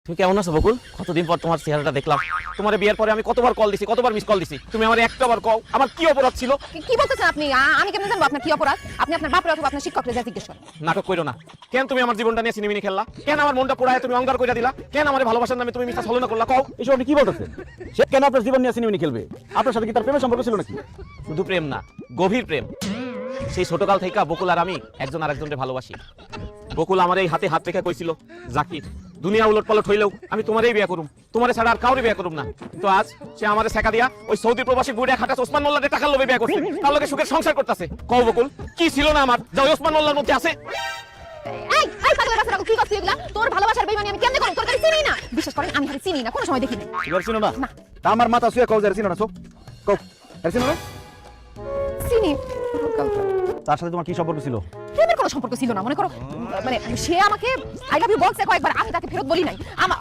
তুমি কেমন আছো বকুল? কতদিন পর তোমার চেহারাটা দেখলাম। তোমার বিয়ের পরে আমি কতবার কল দিছি, কতবার মিস কল দিছি, তুমি আমার একটাবার কও। আমার কি অপরাধ ছিল? কি বলতেছেন আপনি? আমি কেমনে জানবো আপনার কি অপরাধ? আপনি আপনার বাপরে অথবা আপনার শিক্ষকরে যা জিজ্ঞেস করেন। নাটক কইরো না। কেন তুমি আমার জীবনটা নিয়ে সিনেমিনি খেললা? কেন আমার মনটা পোড়ায় তুমি অঙ্গার কইরা দিলা? কেন আমার ভালোবাসার নামে তুমি মিথ্যা ছলনা করলা? কও। এসব আপনি কি বলতেছেন? সে কেন আপনার জীবন নিয়ে সিনেমিনি খেলবে? আপনার সাথে কি তার প্রেমের সম্পর্ক ছিল নাকি? শুধু প্রেম না, গভীর প্রেম। সেই ছোটকাল থেকে বকুল আর আমি একজন আরেকজনকে ভালোবাসি। বকুল আমার এই হাতে হাত রেখে কইছিল, জাকির দুনিয়া উলট পালট হইলেও আমি তোমারই বিয়ে করুম, তোমারে ছাড়া আর কাউরে বিয়ে করুম না। কিন্তু আজ সে আমারে ছেকা দিয়া ওই সৌদি প্রবাসী বুড়িয়া খাটাস ওসমান মোল্লাদের টাকার লোভে বিয়ে করছে, তার লগে সুখের সংসার করতেছে। কও বকুল, কি ছিল না আমার যা ওই ওসমান মোল্লার মধ্যে আছে? এই পাগলের বাচ্চারা কি করছিস এগুলা? তোর ভালোবাসার বেইমানি আমি কেমনে করব? তোর কাছে চিনি না। বিশ্বাস করেন আমি হারে চিনি না, কোনো সময় দেখি না। এবার চিনো না? না। তা আমার মাথা শুয়ে কও যারে চিনো না? কও এর চিনো না? চিনি। তার সাথে তোমার কি সম্পর্ক ছিল? প্রেমের কোনো সম্পর্ক ছিল না, মনে করো মানে সে আমাকে আই লাভ ইউ বলছে কয়েকবার, আমি তাকে ফেরত বলি নাই।